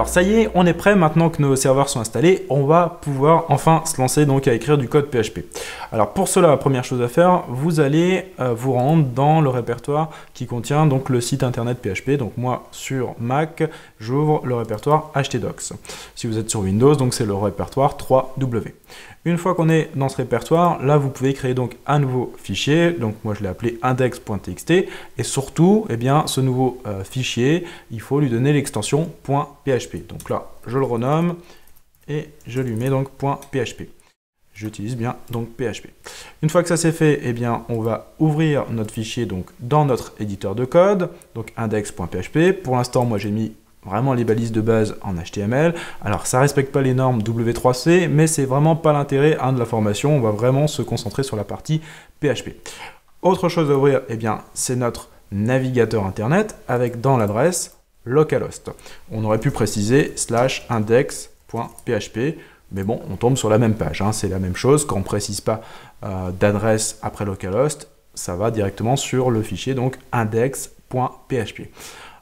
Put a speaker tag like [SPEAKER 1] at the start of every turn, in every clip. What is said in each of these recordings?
[SPEAKER 1] ça y est, on est prêt maintenant que nos serveurs sont installés, on va pouvoir enfin se lancer donc à écrire du code PHP. Alors pour cela, la première chose à faire, vous allez vous rendre dans le répertoire qui contient donc le site internet PHP. Donc moi sur Mac, j'ouvre le répertoire htdocs. Si vous êtes sur Windows, donc c'est le répertoire 3W. Une fois qu'on est dans ce répertoire, là vous pouvez créer donc un nouveau fichier, donc moi je l'ai appelé index.txt, et surtout, eh bien, ce nouveau fichier, il faut lui donner l'extension .php. Donc là, je le renomme et je lui mets donc .php. J'utilise bien donc PHP. Une fois que ça c'est fait, eh bien, on va ouvrir notre fichier donc dans notre éditeur de code, donc index.php. Pour l'instant, moi j'ai mis vraiment les balises de base en HTML. Alors ça ne respecte pas les normes W3C, mais c'est vraiment pas l'intérêt de la formation. On va vraiment se concentrer sur la partie PHP. Autre chose à ouvrir, eh bien, c'est notre navigateur internet avec dans l'adresse localhost. On aurait pu préciser /index.php, mais bon, on tombe sur la même page. Hein. C'est la même chose. Quand on ne précise pas d'adresse après localhost, ça va directement sur le fichier donc index.php.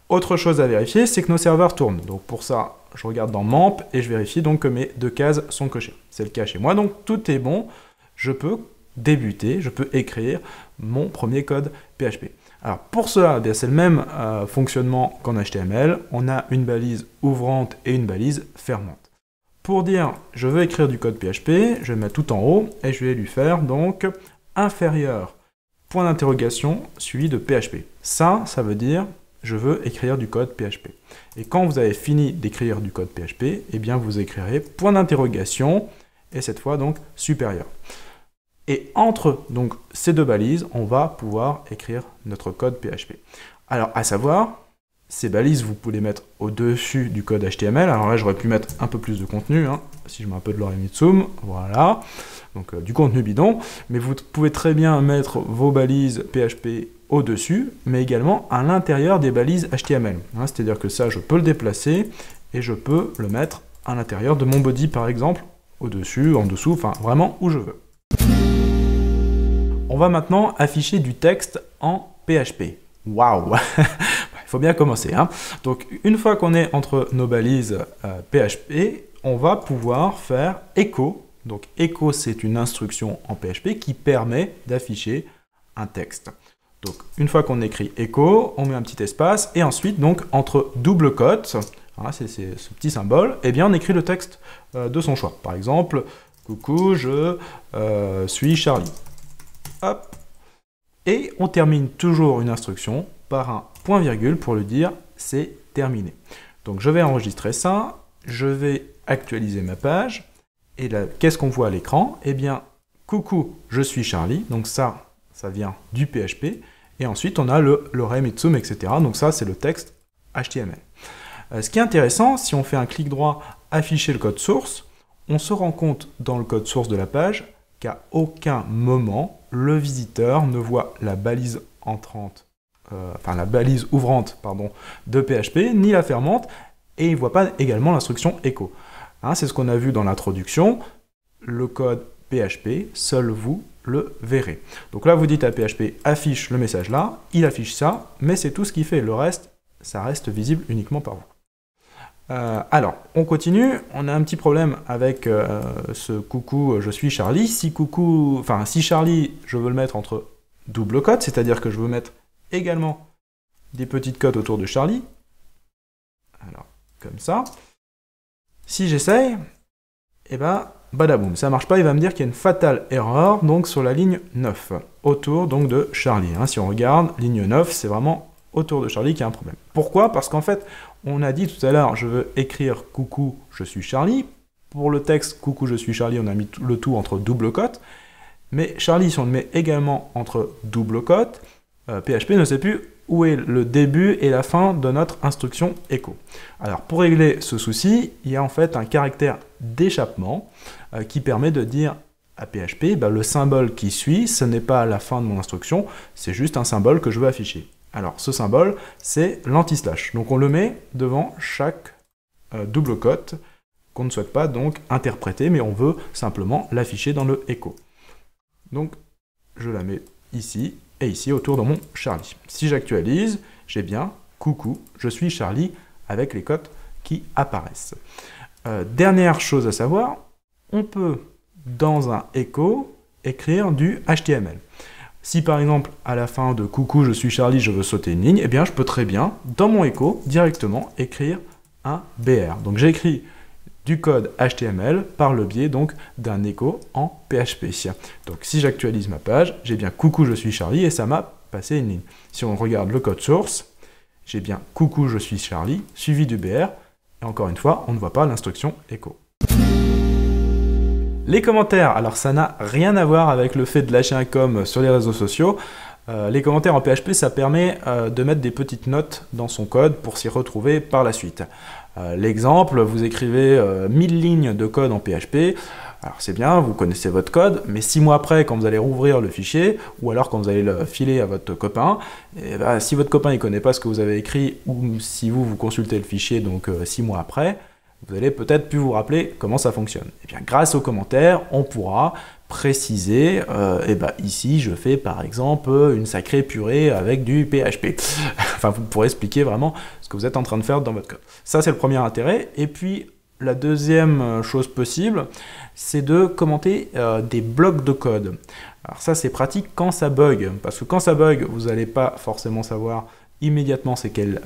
[SPEAKER 1] Autre chose à vérifier, c'est que nos serveurs tournent. Donc pour ça, je regarde dans MAMP et je vérifie donc que mes deux cases sont cochées. C'est le cas chez moi, donc tout est bon. Je peux débuter, je peux écrire mon premier code PHP. Alors pour cela, c'est le même fonctionnement qu'en HTML. On a une balise ouvrante et une balise fermante. Pour dire je veux écrire du code PHP, je vais mettre tout en haut et je vais lui faire donc inférieur, point d'interrogation, suivi de PHP. Ça veut dire je veux écrire du code PHP. Et quand vous avez fini d'écrire du code PHP, eh bien vous écrirez point d'interrogation et cette fois donc supérieur. Et entre donc ces deux balises, on va pouvoir écrire notre code PHP. Alors à savoir, ces balises vous pouvez les mettre au-dessus du code HTML. Alors là j'aurais pu mettre un peu plus de contenu, hein, si je mets un peu de Lorem Ipsum, voilà, donc du contenu bidon, mais vous pouvez très bien mettre vos balises PHP au-dessus, mais également à l'intérieur des balises HTML. Hein, c'est-à-dire que ça, je peux le déplacer et je peux le mettre à l'intérieur de mon body, par exemple, au-dessus, en dessous, enfin vraiment où je veux. On va maintenant afficher du texte en PHP. Waouh! Il faut bien commencer. Hein. Donc, une fois qu'on est entre nos balises PHP, on va pouvoir faire echo. Donc, echo, c'est une instruction en PHP qui permet d'afficher un texte. Donc, une fois qu'on écrit echo, on met un petit espace, et ensuite, donc, entre double quotes, hein, c'est ce petit symbole, eh bien, on écrit le texte de son choix. Par exemple, coucou, je suis Charlie. Hop. Et on termine toujours une instruction par un point-virgule pour lui dire c'est terminé. Donc, je vais enregistrer ça, je vais actualiser ma page, et là, qu'est-ce qu'on voit à l'écran? Eh bien, coucou, je suis Charlie, donc ça vient du PHP, et ensuite on a le Lorem Ipsum, etc. Donc ça, c'est le texte HTML. Ce qui est intéressant, si on fait un clic droit, afficher le code source, on se rend compte dans le code source de la page qu'à aucun moment, le visiteur ne voit la balise entrante, la balise ouvrante, pardon, de PHP, ni la fermante, et il ne voit pas également l'instruction echo. Hein, c'est ce qu'on a vu dans l'introduction, le code PHP, seul vous le verrez. Donc là, vous dites à PHP, affiche le message là, il affiche ça, mais c'est tout ce qu'il fait. Le reste, ça reste visible uniquement par vous. Alors, on continue. On a un petit problème avec ce coucou, je suis Charlie. Si Charlie, je veux le mettre entre double quotes, c'est-à-dire que je veux mettre également des petites quotes autour de Charlie. Alors, comme ça. Si j'essaye, eh ben, badaboum, ça marche pas, il va me dire qu'il y a une fatale erreur donc sur la ligne 9, autour donc de Charlie. Hein. Si on regarde, ligne 9, c'est vraiment autour de Charlie qu'il y a un problème. Pourquoi? Parce qu'en fait, on a dit tout à l'heure, je veux écrire coucou, je suis Charlie. Pour le texte coucou, je suis Charlie, on a mis le tout entre double quotes. Mais Charlie, si on le met également entre double quotes, PHP ne sait plus où est le début et la fin de notre instruction echo. Alors pour régler ce souci, il y a en fait un caractère d'échappement qui permet de dire à PHP, le symbole qui suit, ce n'est pas la fin de mon instruction, c'est juste un symbole que je veux afficher. Alors ce symbole, c'est l'anti-slash. Donc on le met devant chaque double quote qu'on ne souhaite pas donc interpréter, mais on veut simplement l'afficher dans le echo. Donc je la mets ici, et ici autour de mon Charlie. Si j'actualise, j'ai bien coucou, je suis Charlie avec les quotes qui apparaissent. Dernière chose à savoir, on peut, dans un echo, écrire du HTML. Si par exemple, à la fin de « Coucou, je suis Charlie, je veux sauter une ligne », eh bien je peux très bien, dans mon echo, directement écrire un BR. Donc j'ai écrit du code HTML par le biais donc d'un echo en PHP. Donc si j'actualise ma page, j'ai bien « Coucou, je suis Charlie » et ça m'a passé une ligne. Si on regarde le code source, j'ai bien « Coucou, je suis Charlie » suivi du BR. Et encore une fois, on ne voit pas l'instruction echo. Les commentaires, alors ça n'a rien à voir avec le fait de lâcher un com sur les réseaux sociaux. Les commentaires en PHP, ça permet de mettre des petites notes dans son code pour s'y retrouver par la suite. L'exemple, vous écrivez 1000 lignes de code en PHP, alors c'est bien, vous connaissez votre code, mais 6 mois après, quand vous allez rouvrir le fichier, ou alors quand vous allez le filer à votre copain, et ben, si votre copain ne connaît pas ce que vous avez écrit, ou si vous consultez le fichier donc 6 mois après, vous allez peut-être plus vous rappeler comment ça fonctionne. Et bien grâce aux commentaires, on pourra préciser, et ben ici je fais par exemple une sacrée purée avec du PHP. Enfin vous pourrez expliquer vraiment ce que vous êtes en train de faire dans votre code. Ça c'est le premier intérêt. Et puis la deuxième chose possible, c'est de commenter des blocs de code. Alors ça c'est pratique quand ça bug, parce que quand ça bug, vous n'allez pas forcément savoir immédiatement c'est quelle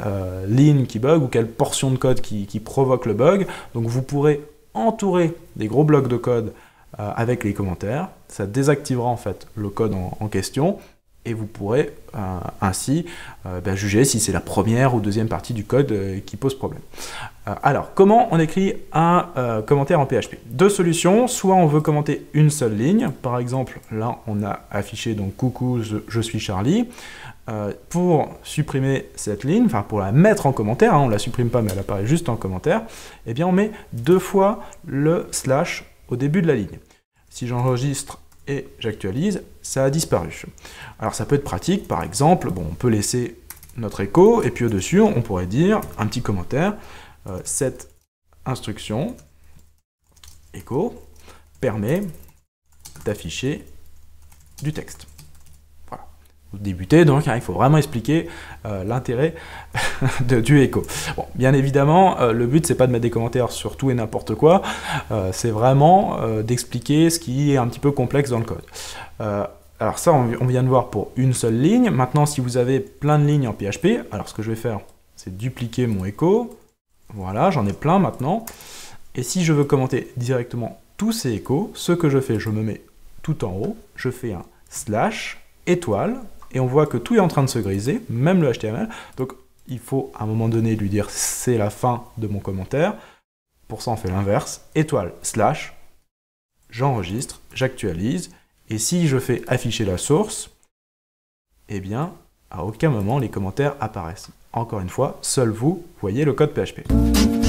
[SPEAKER 1] ligne qui bug ou quelle portion de code qui provoque le bug. Donc vous pourrez entourer des gros blocs de code avec les commentaires. Ça désactivera en fait le code en question et vous pourrez ainsi juger si c'est la première ou deuxième partie du code qui pose problème. Alors, comment on écrit un commentaire en PHP? Deux solutions, soit on veut commenter une seule ligne, par exemple, là on a affiché donc « Coucou, je suis Charlie ». Pour supprimer cette ligne, enfin pour la mettre en commentaire, hein, on ne la supprime pas mais elle apparaît juste en commentaire, eh bien on met 2 fois le slash au début de la ligne. Si j'enregistre et j'actualise, ça a disparu. Alors ça peut être pratique, par exemple, bon, on peut laisser notre echo, et puis au-dessus, on pourrait dire un petit commentaire, cette instruction, echo, permet d'afficher du texte. Voilà. Vous débutez, donc hein, il faut vraiment expliquer l'intérêt du echo. Bon, bien évidemment, le but, c'est pas de mettre des commentaires sur tout et n'importe quoi, c'est vraiment d'expliquer ce qui est un petit peu complexe dans le code. Alors ça, on vient de voir pour une seule ligne. Maintenant, si vous avez plein de lignes en PHP, alors ce que je vais faire, c'est dupliquer mon echo. Voilà, j'en ai plein maintenant. Et si je veux commenter directement tous ces échos, ce que je fais, je me mets tout en haut, je fais un slash étoile, et on voit que tout est en train de se griser, même le HTML. Donc il faut à un moment donné lui dire c'est la fin de mon commentaire. Pour ça, on fait l'inverse, étoile slash, j'enregistre, j'actualise, et si je fais afficher la source, eh bien, à aucun moment les commentaires apparaissent. Encore une fois, seul vous voyez le code PHP.